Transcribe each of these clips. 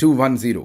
210।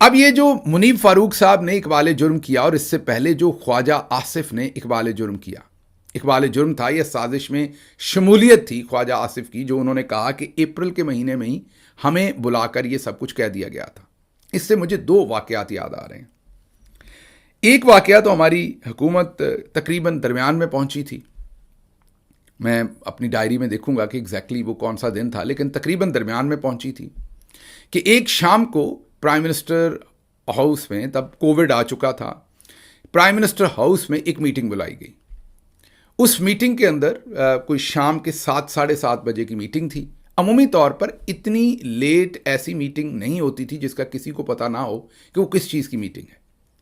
اب یہ جو منیب فاروق صاحب نے اقبال جرم کیا اور اس سے پہلے جو خواجہ آصف نے اقبال جرم کیا، اقبال جرم تھا یہ سازش میں شمولیت تھی خواجہ آصف کی، جو انہوں نے کہا کہ اپریل کے مہینے میں ہی ہمیں بلا کر یہ سب کچھ کہہ دیا گیا تھا۔ اس سے مجھے دو واقعات یاد آ رہے ہیں۔ ایک واقعہ تو ہماری حکومت تقریباً درمیان میں پہنچی تھی، میں اپنی ڈائری میں دیکھوں گا کہ ایگزیکٹلی وہ کون سا دن تھا، لیکن تقریباً درمیان میں پہنچی تھی کہ ایک شام کو پرائم منسٹر ہاؤس میں، تب کووڈ آ چکا تھا، پرائم منسٹر ہاؤس میں ایک میٹنگ بلائی گئی۔ اس میٹنگ کے اندر کوئی شام کے 7-7:30 بجے کی میٹنگ تھی۔ عمومی طور پر اتنی لیٹ ایسی میٹنگ نہیں ہوتی تھی جس کا کسی کو پتہ نہ ہو کہ وہ کس چیز کی میٹنگ ہے۔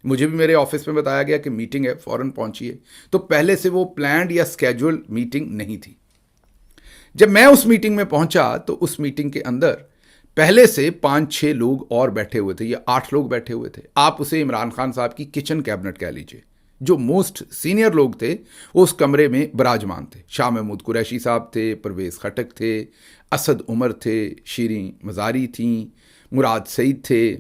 مجھے بھی میرے آفس میں بتایا گیا کہ میٹنگ ہے، فوراً پہنچیے، تو پہلے سے وہ پلانڈ یا اسکیجول میٹنگ نہیں تھی۔ جب میں اس میٹنگ میں پہنچا تو اس میٹنگ کے اندر پہلے سے 5-6 لوگ اور بیٹھے ہوئے تھے، یا 8 لوگ بیٹھے ہوئے تھے۔ آپ اسے عمران خان صاحب کی کچن کیبنٹ کہہ لیجئے۔ جو موسٹ سینئر لوگ تھے وہ اس کمرے میں براجمان تھے۔ شاہ محمود قریشی صاحب تھے، پرویز خٹک تھے، اسد عمر تھے، شیریں مزاری تھیں، مراد سعید تھے،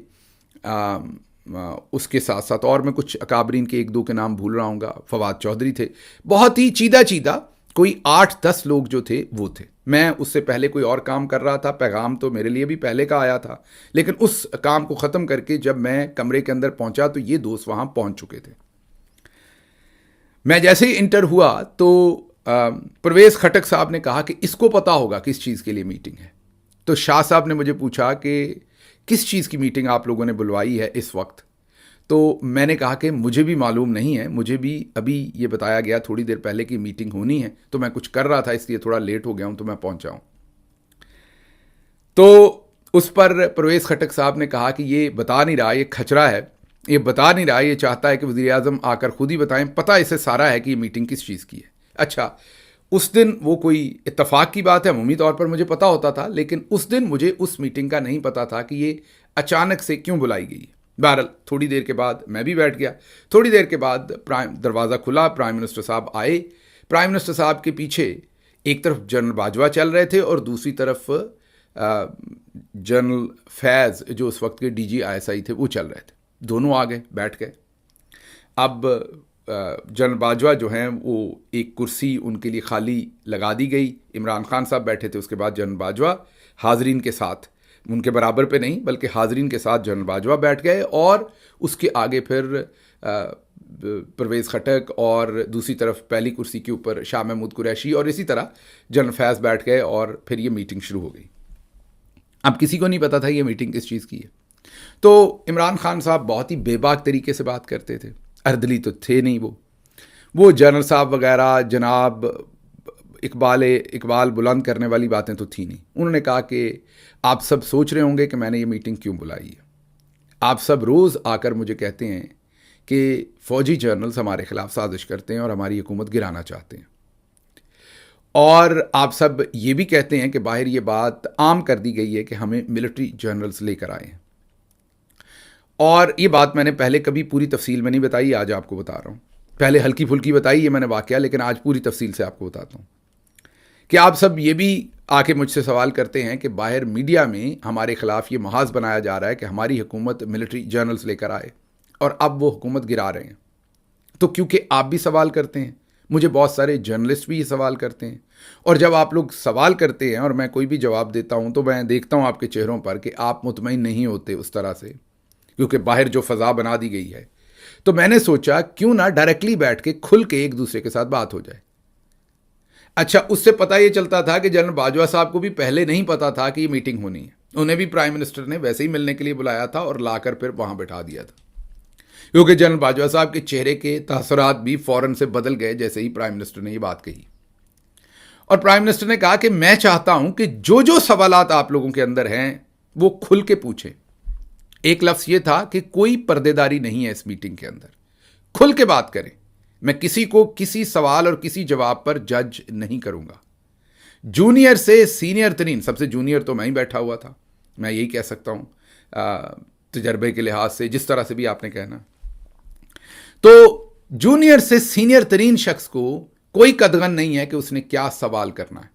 اس کے ساتھ ساتھ اور میں کچھ اکابرین کے 1-2 کے نام بھول رہا ہوں گا، فواد چودھری تھے۔ بہت ہی چیدہ کوئی 8-10 لوگ جو تھے وہ تھے۔ میں اس سے پہلے کوئی اور کام کر رہا تھا، پیغام تو میرے لیے بھی پہلے کا آیا تھا، لیکن اس کام کو ختم کر کے جب میں کمرے کے اندر پہنچا تو یہ دوست وہاں پہنچ چکے تھے۔ میں جیسے ہی انٹر ہوا تو پرویز خٹک صاحب نے کہا کہ اس کو پتا ہوگا کس چیز کے لیے میٹنگ ہے۔ تو شاہ صاحب نے مجھے پوچھا کہ کس چیز کی میٹنگ آپ لوگوں نے بلوائی ہے اس وقت؟ تو میں نے کہا کہ مجھے بھی معلوم نہیں ہے، مجھے بھی ابھی یہ بتایا گیا تھوڑی دیر پہلے کہ میٹنگ ہونی ہے، تو میں کچھ کر رہا تھا اس لیے تھوڑا لیٹ ہو گیا ہوں، تو میں پہنچا ہوں۔ تو اس پر پرویز خٹک صاحب نے کہا کہ یہ بتا نہیں رہا، یہ کھچرا ہے، یہ بتا نہیں رہا، یہ چاہتا ہے کہ وزیر اعظم آ کر خود ہی بتائیں، پتہ اسے سارا ہے کہ یہ میٹنگ کس چیز کی ہے۔ اچھا، اس دن وہ کوئی اتفاق کی بات ہے، عمومی طور پر مجھے پتا ہوتا تھا، لیکن اس دن مجھے اس میٹنگ کا نہیں پتا تھا کہ یہ اچانک سے کیوں بلائی گئی ہے۔ بہرحال تھوڑی دیر کے بعد میں بھی بیٹھ گیا۔ تھوڑی دیر کے بعد دروازہ کھلا، پرائم منسٹر صاحب آئے۔ پرائم منسٹر صاحب کے پیچھے ایک طرف جنرل باجوہ چل رہے تھے اور دوسری طرف جنرل فیض جو اس وقت کے DG ISI تھے وہ چل رہے تھے۔ دونوں آ گئے، بیٹھ گئے۔ اب جنرل باجوہ جو ہیں وہ ایک کرسی ان کے لیے خالی لگا دی گئی، عمران خان صاحب بیٹھے تھے، اس کے بعد جنرل باجوہ حاضرین کے ساتھ، ان کے برابر پہ نہیں بلکہ حاضرین کے ساتھ جنرل باجوہ بیٹھ گئے، اور اس کے آگے پھر پرویز خٹک، اور دوسری طرف پہلی کرسی کے اوپر شاہ محمود قریشی، اور اسی طرح جنرل فیض بیٹھ گئے، اور پھر یہ میٹنگ شروع ہو گئی۔ اب کسی کو نہیں پتا تھا یہ میٹنگ کس چیز کی ہے۔ تو عمران خان صاحب بہت ہی بے باک طریقے سے بات کرتے تھے، اردلی تو تھے نہیں وہ جنرل صاحب وغیرہ جناب اقبال بلند کرنے والی باتیں تو تھی نہیں۔ انہوں نے کہا کہ آپ سب سوچ رہے ہوں گے کہ میں نے یہ میٹنگ کیوں بلائی ہے۔ آپ سب روز آ کر مجھے کہتے ہیں کہ فوجی جنرلز ہمارے خلاف سازش کرتے ہیں اور ہماری حکومت گرانا چاہتے ہیں، اور آپ سب یہ بھی کہتے ہیں کہ باہر یہ بات عام کر دی گئی ہے کہ ہمیں ملٹری جنرلز لے کر آئے ہیں، اور یہ بات میں نے پہلے کبھی پوری تفصیل میں نہیں بتائی، آج آپ کو بتا رہا ہوں۔ پہلے ہلکی پھلکی بتائی ہے میں نے واقعہ، لیکن آج پوری تفصیل سے آپ کو بتاتا ہوں کہ آپ سب یہ بھی آ کے مجھ سے سوال کرتے ہیں کہ باہر میڈیا میں ہمارے خلاف یہ محاذ بنایا جا رہا ہے کہ ہماری حکومت ملٹری جنرلز لے کر آئے اور اب وہ حکومت گرا رہے ہیں۔ تو کیونکہ آپ بھی سوال کرتے ہیں، مجھے بہت سارے جرنلسٹ بھی یہ سوال کرتے ہیں، اور جب آپ لوگ سوال کرتے ہیں اور میں کوئی بھی جواب دیتا ہوں تو میں دیکھتا ہوں آپ کے چہروں پر کہ آپ مطمئن نہیں ہوتے اس طرح سے، کیونکہ باہر جو فضا بنا دی گئی ہے۔ تو میں نے سوچا کیوں نہ ڈائریکٹلی بیٹھ کے کھل کے ایک دوسرے کے ساتھ بات ہو جائے۔ اچھا، اس سے پتہ یہ چلتا تھا کہ جنرل باجوہ صاحب کو بھی پہلے نہیں پتا تھا کہ یہ میٹنگ ہونی ہے، انہیں بھی پرائم منسٹر نے ویسے ہی ملنے کے لیے بلایا تھا اور لا کر پھر وہاں بٹھا دیا تھا، کیونکہ جنرل باجوہ صاحب کے چہرے کے تاثرات بھی فوراً سے بدل گئے جیسے ہی پرائم منسٹر نے یہ بات کہی۔ اور پرائم منسٹر نے کہا کہ میں چاہتا ہوں کہ جو سوالات آپ لوگوں کے اندر ہیں وہ کھل کے پوچھیں۔ ایک لفظ یہ تھا کہ کوئی پردے داری نہیں ہے اس میٹنگ کے اندر، کھل کے بات کریں، میں کسی کو کسی سوال اور کسی جواب پر جج نہیں کروں گا۔ جونیئر سے سینئر ترین، سب سے جونیئر تو میں ہی بیٹھا ہوا تھا، میں یہی کہہ سکتا ہوں تجربے کے لحاظ سے، جس طرح سے بھی آپ نے کہنا، تو جونیئر سے سینئر ترین شخص کو کوئی قدغن نہیں ہے کہ اس نے کیا سوال کرنا ہے،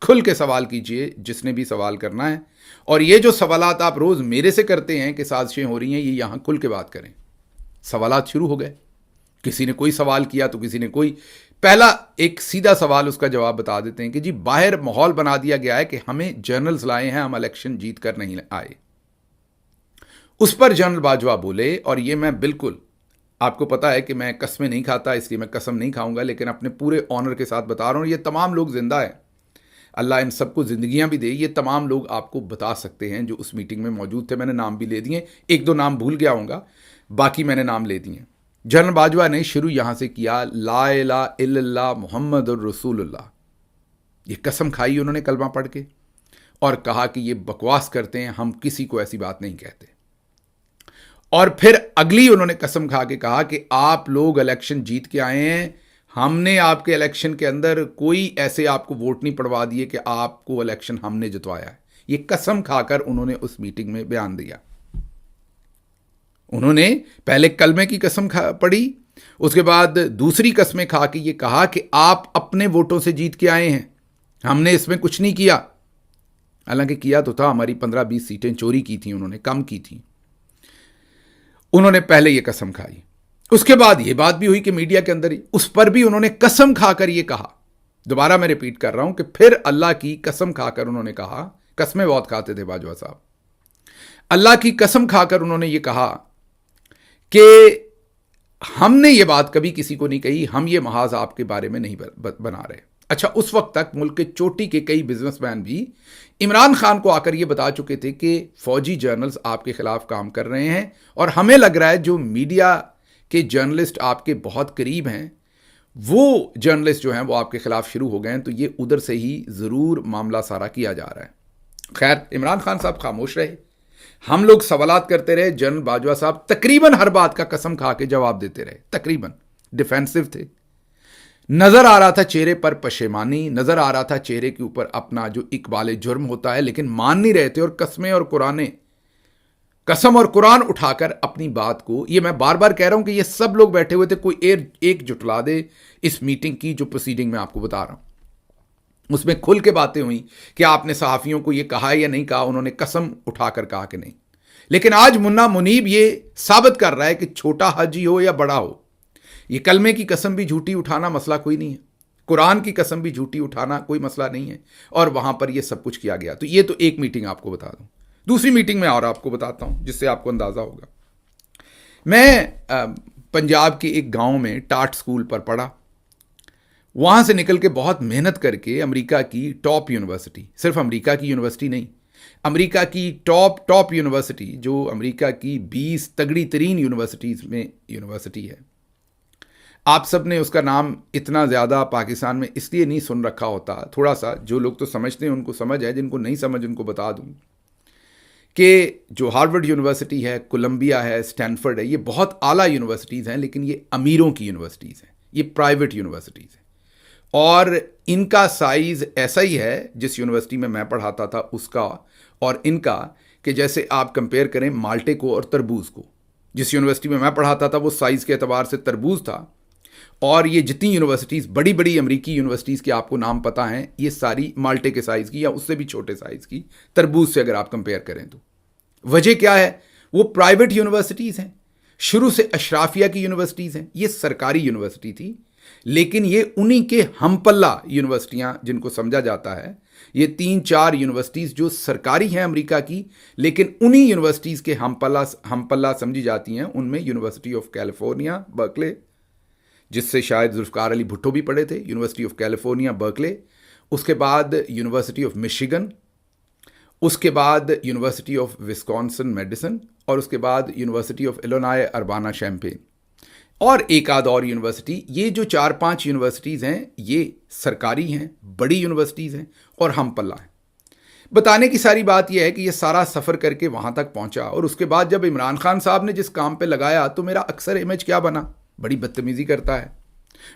کھل کے سوال کیجئے جس نے بھی سوال کرنا ہے, اور یہ جو سوالات آپ روز میرے سے کرتے ہیں کہ سازشیں ہو رہی ہیں, یہ یہاں کھل کے بات کریں. سوالات شروع ہو گئے, کسی نے کوئی سوال کیا تو کسی نے کوئی. پہلا ایک سیدھا سوال, اس کا جواب بتا دیتے ہیں کہ جی باہر ماحول بنا دیا گیا ہے کہ ہمیں جرنلز لائے ہیں, ہم الیکشن جیت کر نہیں آئے. اس پر جنرل باجوہ بولے, اور یہ میں بالکل, آپ کو پتا ہے کہ میں قسمیں نہیں کھاتا, اس لیے میں قسم نہیں کھاؤں گا, لیکن اپنے پورے آنر کے ساتھ بتا رہا ہوں. یہ تمام لوگ زندہ ہیں, اللہ ان سب کو زندگیاں بھی دے. یہ تمام لوگ آپ کو بتا سکتے ہیں جو اس میٹنگ میں موجود تھے. میں نے نام بھی لے دیے, ایک دو نام بھول گیا ہوں گا, باقی میں نے نام لے دیے. جنرل باجوہ نے شروع یہاں سے کیا, لا الہ الا اللہ محمد الرسول اللہ. یہ قسم کھائی انہوں نے کلمہ پڑھ کے, اور کہا کہ یہ بکواس کرتے ہیں, ہم کسی کو ایسی بات نہیں کہتے. اور پھر اگلی انہوں نے قسم کھا کے کہا کہ آپ لوگ الیکشن جیت کے آئے ہیں, ہم نے آپ کے الیکشن کے اندر کوئی ایسے آپ کو ووٹ نہیں پڑوا دیے کہ آپ کو الیکشن ہم نے جتوایا ہے. یہ قسم کھا کر انہوں نے اس میٹنگ میں بیان دیا. انہوں نے پہلے کلمے کی قسم پڑھی, اس کے بعد دوسری قسمیں کھا کے یہ کہا کہ آپ اپنے ووٹوں سے جیت کے آئے ہیں, ہم نے اس میں کچھ نہیں کیا. حالانکہ کیا تو تھا, ہماری 15-20 سیٹیں چوری کی تھیں انہوں نے, کم کی تھیں. انہوں نے پہلے یہ قسم کھائی. اس کے بعد یہ بات بھی ہوئی کہ میڈیا کے اندر ہی, اس پر بھی انہوں نے قسم کھا کر یہ کہا, دوبارہ میں ریپیٹ کر رہا ہوں کہ پھر اللہ کی قسم کھا کر انہوں نے کہا, قسمیں بہت کھاتے تھے باجوہ صاحب, اللہ کی قسم کھا کر انہوں نے یہ کہا کہ ہم نے یہ بات کبھی کسی کو نہیں کہی, ہم یہ محاذ آپ کے بارے میں نہیں بنا رہے. اچھا, اس وقت تک ملک کے چوٹی کے کئی بزنس مین بھی عمران خان کو آ کر یہ بتا چکے تھے کہ فوجی جرنلز آپ کے خلاف کام کر رہے ہیں, اور ہمیں لگ رہا ہے جو میڈیا کے جرنلسٹ آپ کے بہت قریب ہیں, وہ جرنلسٹ جو ہیں وہ آپ کے خلاف شروع ہو گئے ہیں, تو یہ ادھر سے ہی ضرور معاملہ سارا کیا جا رہا ہے. خیر, عمران خان صاحب خاموش رہے, ہم لوگ سوالات کرتے رہے. جنرل باجوہ صاحب تقریباً ہر بات کا قسم کھا کے جواب دیتے رہے, تقریباً ڈیفینسو تھے. نظر آ رہا تھا چہرے پر پشیمانی, نظر آ رہا تھا چہرے کے اوپر اپنا جو اقبال جرم ہوتا ہے, لیکن مان نہیں رہے تھے. اور قسم اور قرآن اٹھا کر اپنی بات کو, یہ میں بار بار کہہ رہا ہوں کہ یہ سب لوگ بیٹھے ہوئے تھے, کوئی ایک جٹلا دے اس میٹنگ کی جو پروسیڈنگ میں آپ کو بتا رہا ہوں. اس میں کھل کے باتیں ہوئیں کہ آپ نے صحافیوں کو یہ کہا یا نہیں کہا, انہوں نے قسم اٹھا کر کہا کہ نہیں. لیکن آج منا منیب یہ ثابت کر رہا ہے کہ چھوٹا حاجی ہو یا بڑا ہو, یہ کلمے کی قسم بھی جھوٹی اٹھانا مسئلہ کوئی نہیں ہے, قرآن کی قسم بھی جھوٹی اٹھانا کوئی مسئلہ نہیں ہے, اور وہاں پر یہ سب کچھ کیا گیا. تو یہ تو ایک میٹنگ آپ کو بتا دوں. دوسری میٹنگ میں اور آپ کو بتاتا ہوں جس سے آپ کو اندازہ ہوگا. میں پنجاب کے ایک گاؤں میں ٹاٹ سکول پر پڑھا, وہاں سے نکل کے بہت محنت کر کے امریکہ کی ٹاپ یونیورسٹی, صرف امریکہ کی یونیورسٹی نہیں, امریکہ کی ٹاپ یونیورسٹی جو امریکہ کی 20 تگڑی ترین یونیورسٹیز میں یونیورسٹی ہے. آپ سب نے اس کا نام اتنا زیادہ پاکستان میں اس لیے نہیں سن رکھا ہوتا, تھوڑا سا جو لوگ تو سمجھتے ہیں ان کو سمجھ ہے, جن کو نہیں سمجھ ان کو بتا دوں کہ جو ہارورڈ یونیورسٹی ہے, کولمبیا ہے, اسٹینفرڈ ہے, یہ بہت اعلیٰ یونیورسٹیز ہیں, لیکن یہ امیروں کی یونیورسٹیز ہیں, یہ پرائیویٹ یونیورسٹیز ہیں, اور ان کا سائز ایسا ہی ہے جس یونیورسٹی میں پڑھاتا تھا اس کا اور ان کا, کہ جیسے آپ کمپیئر کریں مالٹے کو اور تربوز کو. جس یونیورسٹی میں پڑھاتا تھا وہ سائز کے اعتبار سے تربوز تھا, اور یہ جتنی یونیورسٹیز بڑی بڑی امریکی یونیورسٹیز کے آپ کو نام پتہ ہیں, یہ ساری مالٹے کے سائز کی یا اس سے بھی چھوٹے سائز کی تربوز سے اگر آپ کمپیئر کریں تو. وجہ کیا ہے؟ وہ پرائیویٹ یونیورسٹیز ہیں, شروع سے اشرافیہ کی یونیورسٹیز ہیں. یہ سرکاری یونیورسٹی تھی, لیکن یہ انہی کے ہم پلہ یونیورسٹیاں جن کو سمجھا جاتا ہے, یہ 3-4 یونیورسٹیز جو سرکاری ہیں امریکہ کی, لیکن انہی یونیورسٹیز کے ہم پلہ سمجھی جاتی ہیں. ان میں یونیورسٹی آف کیلیفورنیا برکلے, جس سے شاید ذوالفقار علی بھٹو بھی پڑھے تھے, یونیورسٹی آف کیلیفورنیا برکلے, اس کے بعد یونیورسٹی آف مشیگن, اس کے بعد یونیورسٹی آف وسکونسن میڈیسن, اور اس کے بعد یونیورسٹی آف الینوائے اربانا شیمپین, اور ایک آدھ اور یونیورسٹی. یہ جو 4-5 یونیورسٹیز ہیں یہ سرکاری ہیں, بڑی یونیورسٹیز ہیں اور ہم پلہ ہیں. بتانے کی ساری بات یہ ہے کہ یہ سارا سفر کر کے وہاں تک پہنچا, اور اس کے بعد جب عمران خان صاحب نے جس کام پہ لگایا تو میرا اکثر امیج کیا بنا, بڑی بدتمیزی کرتا ہے,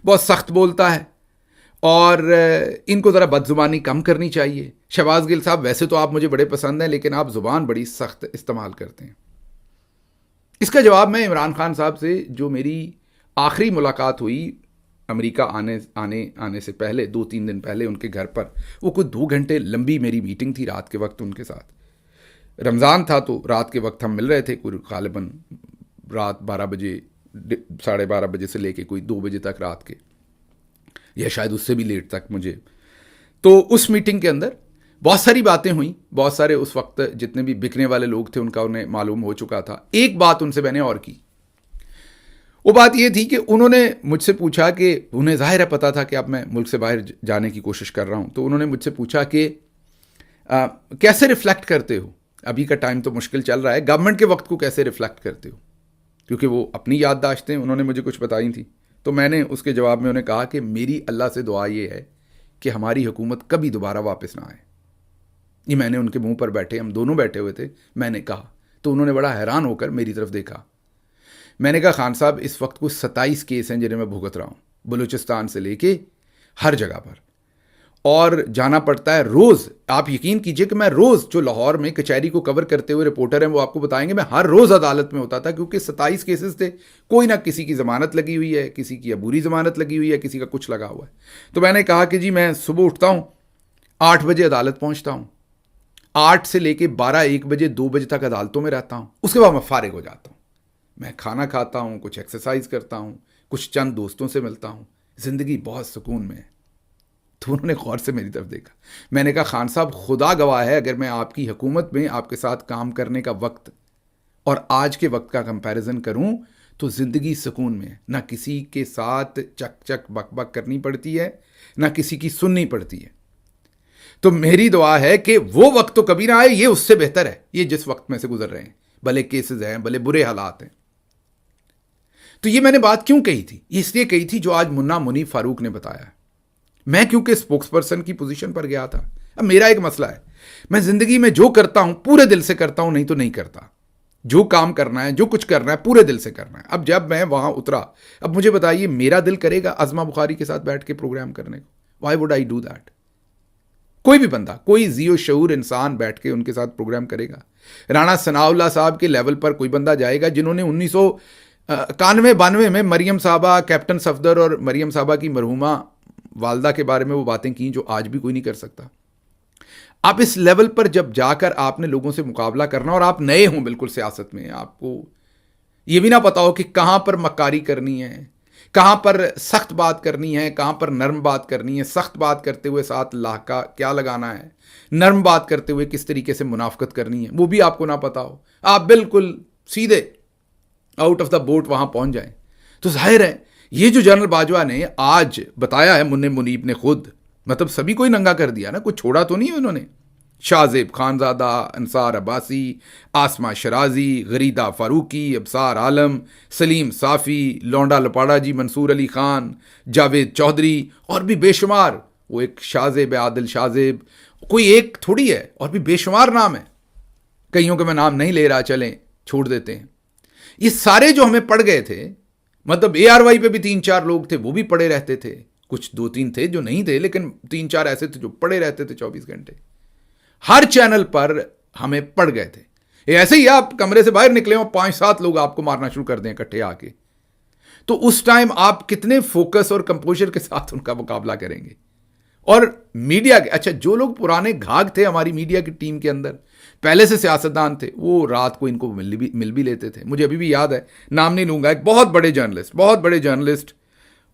بہت سخت بولتا ہے, اور ان کو ذرا بد زبانی کم کرنی چاہیے. شہباز گل صاحب ویسے تو آپ مجھے بڑے پسند ہیں, لیکن آپ زبان بڑی سخت استعمال کرتے ہیں. اس کا جواب میں عمران خان صاحب سے جو میری آخری ملاقات ہوئی امریکہ آنے سے پہلے 2-3 دن پہلے ان کے گھر پر وہ کوئی 2 گھنٹے لمبی میری میٹنگ تھی رات کے وقت ان کے ساتھ. رمضان تھا تو رات کے وقت ہم مل رہے تھے, کوئی غالباً رات 12 بجے 12:30 بجے سے لے کے کوئی 2 بجے تک رات کے, یا شاید اس سے بھی لیٹ تک مجھے. تو اس میٹنگ کے اندر بہت ساری باتیں ہوئیں, بہت سارے اس وقت جتنے بھی بکنے والے لوگ تھے ان کا انہیں معلوم ہو چکا تھا. ایک بات ان سے میں نے اور کی, وہ بات یہ تھی کہ انہوں نے مجھ سے پوچھا کہ انہیں ظاہر ہے پتا تھا کہ اب میں ملک سے باہر جانے کی کوشش کر رہا ہوں, تو انہوں نے مجھ سے پوچھا کہ کیسے ریفلیکٹ کرتے ہو, ابھی کا ٹائم تو مشکل چل رہا ہے, گورنمنٹ کے وقت کو کیسے ریفلیکٹ کرتے ہو, کیونکہ وہ اپنی یادداشتیں انہوں نے مجھے کچھ بتائی تھیں. تو میں نے اس کے جواب میں انہیں کہا کہ میری اللہ سے دعا یہ ہے کہ ہماری حکومت کبھی دوبارہ واپس نہ آئے. یہ میں نے ان کے منہ پر بیٹھے, ہم دونوں بیٹھے ہوئے تھے, میں نے کہا. تو انہوں نے بڑا حیران ہو کر میری طرف دیکھا. میں نے کہا خان صاحب اس وقت کوئی 27 کیس ہیں جنہیں میں بھگت رہا ہوں, بلوچستان سے لے کے ہر جگہ پر, اور جانا پڑتا ہے روز. آپ یقین کیجئے کہ میں روز, جو لاہور میں کچہری کو کور کرتے ہوئے رپورٹر ہیں وہ آپ کو بتائیں گے, میں ہر روز عدالت میں ہوتا تھا, کیونکہ 27 کیسز تھے, کوئی نہ کسی کی ضمانت لگی ہوئی ہے, کسی کی عبوری ضمانت لگی ہوئی ہے, کسی کا کچھ لگا ہوا ہے. تو میں نے کہا کہ جی میں صبح اٹھتا ہوں, 8 بجے عدالت پہنچتا ہوں, 8 سے لے کے 12-1 بجے 2 بجے تک عدالتوں میں رہتا ہوں, اس کے بعد میں فارغ ہو جاتا ہوں. میں کھانا کھاتا ہوں, کچھ ایکسرسائز کرتا ہوں, کچھ چند دوستوں سے ملتا ہوں, زندگی بہت سکون میں ہے. تو انہوں نے غور سے میری طرف دیکھا. میں نے کہا خان صاحب خدا گواہ ہے, اگر میں آپ کی حکومت میں آپ کے ساتھ کام کرنے کا وقت اور آج کے وقت کا کمپیریزن کروں تو زندگی سکون میں ہے, نہ کسی کے ساتھ چک چک بک بک کرنی پڑتی ہے, نہ کسی کی سننی پڑتی ہے. تو میری دعا ہے کہ وہ وقت تو کبھی نہ آئے, یہ اس سے بہتر ہے یہ جس وقت میں سے گزر رہے ہیں, بھلے کیسز ہیں, بھلے برے حالات ہیں. تو یہ میں نے بات کیوں کہی تھی؟ یہ اس لیے کہی تھی جو آج منا منیب فاروق نے بتایا. میں کیونکہ اسپوکس پرسن کی پوزیشن پر گیا تھا. اب میرا ایک مسئلہ ہے, میں زندگی میں جو کرتا ہوں پورے دل سے کرتا ہوں, نہیں تو نہیں کرتا. جو کام کرنا ہے, جو کچھ کرنا ہے, پورے دل سے کرنا ہے. اب جب میں وہاں اترا, اب مجھے بتائیے میرا دل کرے گا عظمہ بخاری کے ساتھ بیٹھ کے پروگرام کرنے کو؟ Y would I do that? کوئی بھی بندہ, کوئی ذی و شعور انسان بیٹھ کے ان کے ساتھ پروگرام کرے گا؟ رانا ثناء اللہ صاحب کے لیول پر کوئی بندہ جائے گا جنہوں نے 1991-92 میں مریم صاحبہ, کیپٹن صفدر اور مریم صاحبہ کی مرحومہ والدہ کے بارے میں وہ باتیں کی جو آج بھی کوئی نہیں کر سکتا. آپ اس لیول پر جب جا کر آپ نے لوگوں سے مقابلہ کرنا, اور آپ نئے ہوں بالکل سیاست میں, آپ کو یہ بھی نہ پتا ہو کہ کہاں پر مکاری کرنی ہے, کہاں پر سخت بات کرنی ہے, کہاں پر نرم بات کرنی ہے, سخت بات کرتے ہوئے ساتھ اللہ کا کیا لگانا ہے, نرم بات کرتے ہوئے کس طریقے سے منافقت کرنی ہے, وہ بھی آپ کو نہ پتا ہو, آپ بالکل سیدھے آؤٹ آف دا بوٹ وہاں پہنچ جائیں. تو ظاہر ہے یہ جو جنرل باجوہ نے آج بتایا ہے, منہ منیب نے خود, مطلب سبھی کو ہی ننگا کر دیا نا, کوئی چھوڑا تو نہیں ہے انہوں نے. شاہ زیب خانزادہ, انصار عباسی, آسمہ شرازی, غریدہ فاروقی, ابصار عالم, سلیم صافی, لونڈا لپاڑا جی, منصور علی خان, جاوید چودھری, اور بھی بے شمار. وہ ایک شاہ زیب, عادل شاہ زیب, کوئی ایک تھوڑی ہے, اور بھی بے شمار نام ہے. کئیوں کے میں نام نہیں لے رہا, چلیں چھوڑ دیتے ہیں. یہ سارے جو ہمیں پڑ گئے تھے, مطلب ARY پہ بھی 3-4 لوگ تھے, وہ بھی پڑے رہتے تھے, کچھ 2-3 تھے جو نہیں تھے, لیکن 3-4 ایسے تھے جو پڑے رہتے تھے 24 گھنٹے. ہر چینل پر ہمیں پڑ گئے تھے. یہ ایسے ہی آپ کمرے سے باہر نکلے ہوں, 5-7 لوگ آپ کو مارنا شروع کر دیں اکٹھے آ کے, تو اس ٹائم آپ کتنے فوکس اور کمپوزر کے ساتھ ان کا مقابلہ کریں گے. اور میڈیا کے, اچھا جو لوگ پرانے گھاگ تھے ہماری میڈیا کی ٹیم کے اندر, پہلے سے سیاستدان تھے, وہ رات کو ان کو مل بھی لیتے تھے. مجھے ابھی بھی یاد ہے, نام نہیں لوں گا, ایک بہت بڑے جرنلسٹ,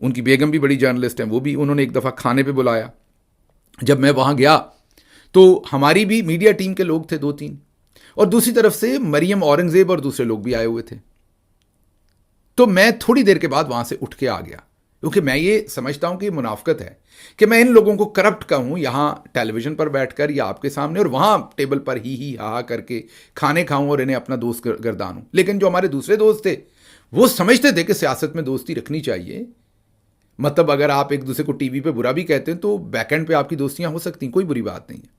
ان کی بیگم بھی بڑی جرنلسٹ ہیں, وہ بھی انہوں نے ایک دفعہ کھانے پہ بلایا. جب میں وہاں گیا تو ہماری بھی میڈیا ٹیم کے لوگ تھے 2-3, اور دوسری طرف سے مریم اورنگزیب اور دوسرے لوگ بھی آئے ہوئے تھے. تو میں تھوڑی دیر کے بعد وہاں سے اٹھ کے آ گیا, کیونکہ میں یہ سمجھتا ہوں کہ یہ منافقت ہے کہ میں ان لوگوں کو کرپٹ کہوں یہاں ٹیلی ویژن پر بیٹھ کر یا آپ کے سامنے, اور وہاں ٹیبل پر ہی ہا کر کے کھانے کھاؤں اور انہیں اپنا دوست گردانوں. لیکن جو ہمارے دوسرے دوست تھے وہ سمجھتے تھے کہ سیاست میں دوستی رکھنی چاہیے. مطلب اگر آپ ایک دوسرے کو ٹی وی پہ برا بھی کہتے ہیں تو بیک اینڈ پہ آپ کی دوستیاں ہو سکتی ہیں, کوئی بری بات نہیں ہے.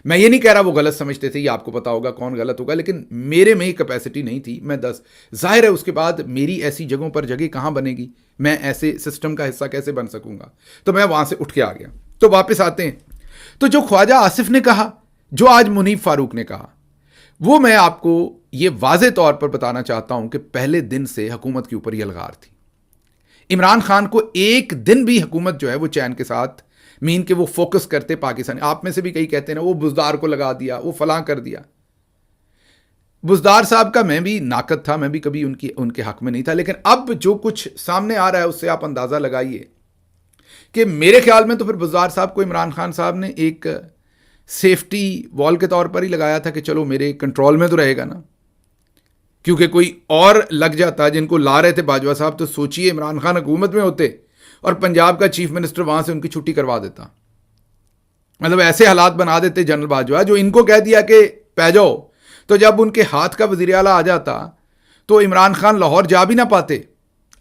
میں یہ نہیں کہہ رہا وہ غلط سمجھتے تھے, یہ آپ کو پتا ہوگا کون غلط ہوگا, لیکن میرے میں ہی کیپیسٹی نہیں تھی. میں 10 ظاہر ہے اس کے بعد میری ایسی جگہوں پر جگہ کہاں بنے گی, میں ایسے سسٹم کا حصہ کیسے بن سکوں گا. تو میں وہاں سے اٹھ کے آ گیا. تو واپس آتے ہیں, تو جو خواجہ آصف نے کہا, جو آج منیب فاروق نے کہا, وہ میں آپ کو یہ واضح طور پر بتانا چاہتا ہوں کہ پہلے دن سے حکومت کے اوپر یہ الغار تھی. عمران خان کو ایک دن بھی حکومت جو ہے وہ چین کے ساتھ مین کہ وہ فوکس کرتے پاکستان. آپ میں سے بھی کئی کہتے ہیں نا وہ بزدار کو لگا دیا, وہ فلاں کر دیا. بزدار صاحب کا میں بھی ناقد تھا, میں بھی کبھی ان کے حق میں نہیں تھا, لیکن اب جو کچھ سامنے آ رہا ہے اس سے آپ اندازہ لگائیے کہ میرے خیال میں تو پھر بزدار صاحب کو عمران خان صاحب نے ایک سیفٹی وال کے طور پر ہی لگایا تھا کہ چلو میرے کنٹرول میں تو رہے گا نا, کیونکہ کوئی اور لگ جاتا جن کو لا رہے تھے باجوہ صاحب, تو سوچئے عمران خان حکومت میں ہوتے اور پنجاب کا چیف منسٹر وہاں سے ان کی چھٹی کروا دیتا. مطلب ایسے حالات بنا دیتے جنرل باجوہ, جو ان کو کہہ دیا کہ پہ جاؤ, تو جب ان کے ہاتھ کا وزیر اعلیٰ آ جاتا تو عمران خان لاہور جا بھی نہ پاتے.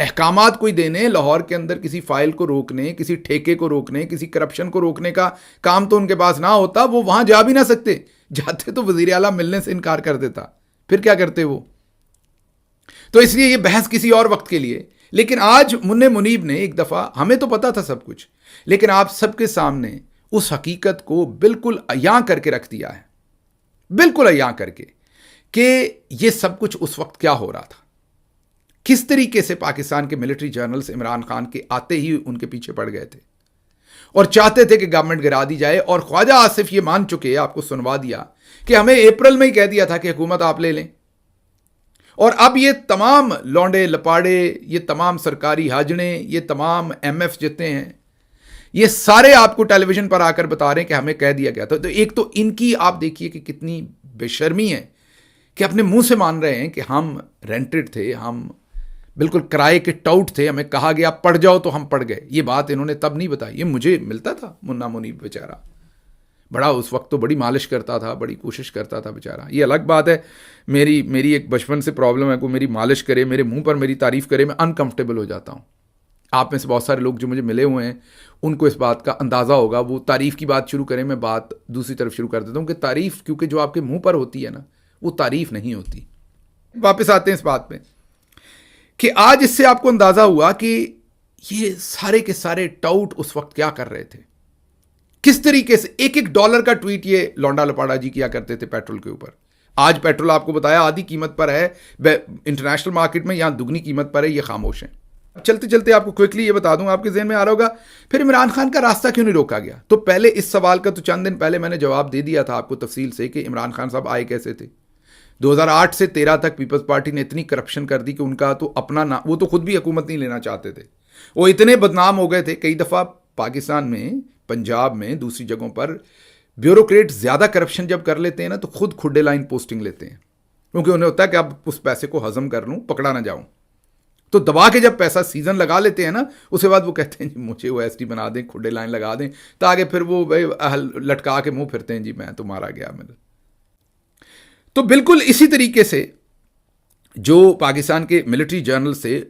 احکامات کوئی دینے لاہور کے اندر کسی فائل کو روکنے, کسی ٹھیکے کو روکنے, کسی کرپشن کو روکنے کا کام تو ان کے پاس نہ ہوتا, وہ وہاں جا بھی نہ سکتے. جاتے تو وزیر اعلیٰ ملنے سے انکار کر دیتا, پھر کیا کرتے وہ. تو اس لیے یہ بحث کسی اور وقت کے لیے. لیکن آج منیب نے ایک دفعہ, ہمیں تو پتا تھا سب کچھ, لیکن آپ سب کے سامنے اس حقیقت کو بالکل عیاں کر کے رکھ دیا ہے, بالکل عیاں کر کے, کہ یہ سب کچھ اس وقت کیا ہو رہا تھا, کس طریقے سے پاکستان کے ملٹری جرنلز عمران خان کے آتے ہی ان کے پیچھے پڑ گئے تھے اور چاہتے تھے کہ گورنمنٹ گرا دی جائے. اور خواجہ آصف یہ مان چکے, آپ کو سنوا دیا کہ ہمیں اپریل میں ہی کہہ دیا تھا کہ حکومت آپ لے لیں. اور اب یہ تمام لونڈے لپاڑے, یہ تمام سرکاری حاجنے, یہ تمام ایم ایف جتنے ہیں, یہ سارے آپ کو ٹیلی ویژن پر آ کر بتا رہے ہیں کہ ہمیں کہہ دیا گیا تھا. تو ایک تو ان کی آپ دیکھیے کہ کتنی بے شرمی ہے کہ اپنے منہ سے مان رہے ہیں کہ ہم رینٹڈ تھے, ہم بالکل کرائے کے ٹاؤٹ تھے, ہمیں کہا گیا پڑ جاؤ تو ہم پڑ گئے. یہ بات انہوں نے تب نہیں بتائی. یہ مجھے ملتا تھا منا منیب بیچارہ, بڑا اس وقت تو بڑی مالش کرتا تھا, بڑی کوشش کرتا تھا بیچارہ. یہ الگ بات ہے, میری ایک بچپن سے پرابلم ہے, کوئی میری مالش کرے, میرے منہ پر میری تعریف کرے, میں انکمفرٹیبل ہو جاتا ہوں. آپ میں سے بہت سارے لوگ جو مجھے ملے ہوئے ہیں ان کو اس بات کا اندازہ ہوگا. وہ تعریف کی بات شروع کریں, میں بات دوسری طرف شروع کر دیتا ہوں کہ تعریف کیونکہ جو آپ کے منہ پر ہوتی ہے نا وہ تعریف نہیں ہوتی. واپس آتے ہیں اس بات پہ کہ آج اس سے آپ کو اندازہ ہوا کہ یہ سارے کے سارے ٹاؤٹ اس وقت کیا کر رہے تھے, کس طریقے سے $1 کا ٹویٹ یہ لونڈا لپاڑا جی کیا کرتے تھے پیٹرول کے اوپر. آج پیٹرول آپ کو بتایا آدھی قیمت پر ہے انٹرنیشنل مارکیٹ میں, یہاں دگنی قیمت پر ہے, یہ خاموش ہیں. چلتے چلتے آپ کو کوئکلی یہ بتا دوں, آپ کے ذہن میں آ رہا ہوگا پھر عمران خان کا راستہ کیوں نہیں روکا گیا. تو پہلے اس سوال کا تو چند دن پہلے میں نے جواب دے دیا تھا آپ کو تفصیل سے کہ عمران خان صاحب آئے کیسے تھے. 2008 سے 13 تک پیپلز پارٹی نے اتنی کرپشن کر دی کہ ان کا تو اپنا وہ تو خود بھی حکومت نہیں لینا چاہتے تھے. وہ اتنے بدنام ہو گئے تھے. کئی دفعہ پاکستان میں, پنجاب میں, دوسری جگہوں پر بیوروکریٹ زیادہ کرپشن جب کر لیتے ہیں نا تو خود کھڈے لائن پوسٹنگ لیتے ہیں, کیونکہ انہیں ہوتا ہے کہ اب اس پیسے کو ہضم کر لوں, پکڑا نہ جاؤں. تو دبا کے جب پیسہ سیزن لگا لیتے ہیں نا, اس کے بعد وہ کہتے ہیں جی مجھے وہ ایس ٹی بنا دیں, کھڈے لائن لگا دیں, تاکہ پھر وہ لٹکا کے منہ پھرتے ہیں جی میں تو مارا گیا. تو بالکل اسی طریقے سے جو پاکستان کے ملٹری جرنل سے,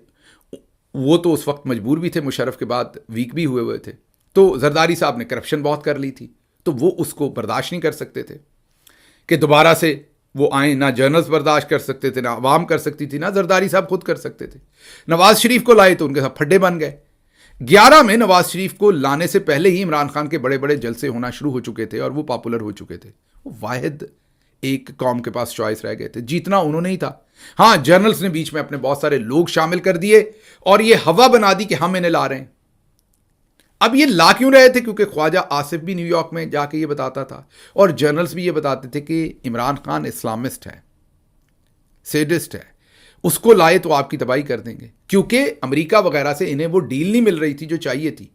وہ تو اس وقت مجبور بھی تھے, مشرف کے بعد ویک بھی ہوئے تھے, تو زرداری صاحب نے کرپشن بہت کر لی تھی, تو وہ اس کو برداشت نہیں کر سکتے تھے کہ دوبارہ سے وہ آئیں. نہ جرنلز برداشت کر سکتے تھے, نہ عوام کر سکتی تھی, نہ زرداری صاحب خود کر سکتے تھے. نواز شریف کو لائے تو ان کے ساتھ پھڈے بن گئے. 11 میں نواز شریف کو لانے سے پہلے ہی عمران خان کے بڑے بڑے جلسے ہونا شروع ہو چکے تھے اور وہ پاپولر ہو چکے تھے. وہ واحد ایک قوم کے پاس چوائس رہ گئے تھے, جیتنا انہوں نے ہی تھا. ہاں جرنلز نے بیچ میں اپنے بہت سارے لوگ شامل کر دیے اور یہ ہوا بنا دی کہ ہم انہیں لا رہے ہیں. اب یہ لا کیوں رہے تھے؟ کیونکہ خواجہ آصف بھی نیو یارک میں جا کے یہ بتاتا تھا اور جرنلز بھی یہ بتاتے تھے کہ عمران خان اسلامسٹ ہے, سیڈسٹ ہے, اس کو لائے تو آپ کی تباہی کر دیں گے. کیونکہ امریکہ وغیرہ سے انہیں وہ ڈیل نہیں مل رہی تھی جو چاہیے تھی.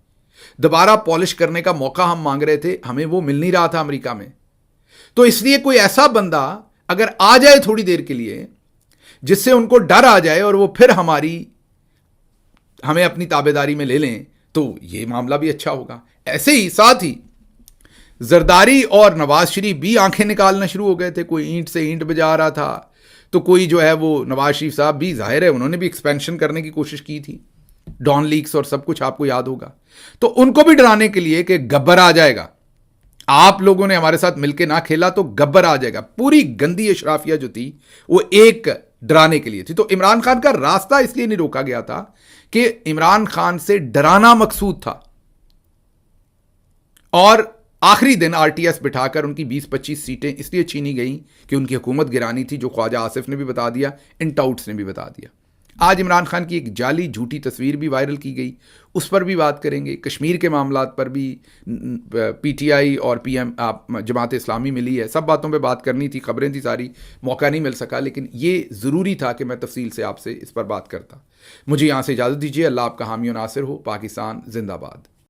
دوبارہ پالش کرنے کا موقع ہم مانگ رہے تھے, ہمیں وہ مل نہیں رہا تھا امریکہ میں. تو اس لیے کوئی ایسا بندہ اگر آ جائے تھوڑی دیر کے لیے جس سے ان کو ڈر آ جائے اور وہ پھر ہمیں اپنی تابعداری میں لے لیں تو یہ معاملہ بھی اچھا ہوگا. ایسے ہی ساتھ ہی زرداری اور نواز شریف بھی آنکھیں نکالنا شروع ہو گئے تھے. کوئی اینٹ سے اینٹ بجا رہا تھا, تو کوئی جو ہے وہ نواز شریف صاحب بھی ظاہر ہے انہوں نے بھی ایکسپینشن کرنے کی کوشش کی تھی, ڈان لیکس اور سب کچھ آپ کو یاد ہوگا. تو ان کو بھی ڈرانے کے لیے کہ گبر آ جائے گا, آپ لوگوں نے ہمارے ساتھ مل کے نہ کھیلا تو گبر آ جائے گا. پوری گندی اشرافیہ جو تھی وہ ایک ڈرانے کے لیے تھی. تو عمران خان کا راستہ اس لیے نہیں روکا گیا تھا کہ عمران خان سے ڈرانا مقصود تھا, اور آخری دن آر ٹی ایس بٹھا کر ان کی 20-25 سیٹیں اس لیے چھینی گئیں کہ ان کی حکومت گرانی تھی, جو خواجہ آصف نے بھی بتا دیا, ان ٹاؤٹس نے بھی بتا دیا. آج عمران خان کی ایک جعلی جھوٹی تصویر بھی وائرل کی گئی، اس پر بھی بات کریں گے. کشمیر کے معاملات پر بھی پی ٹی آئی اور پی ایم جماعت اسلامی ملی ہے، سب باتوں پہ بات کرنی تھی، خبریں تھی ساری، موقع نہیں مل سکا، لیکن یہ ضروری تھا کہ میں تفصیل سے آپ سے اس پر بات کرتا. مجھے یہاں سے اجازت دیجیے. اللہ آپ کا حامی و ناصر ہو. پاکستان زندہ باد.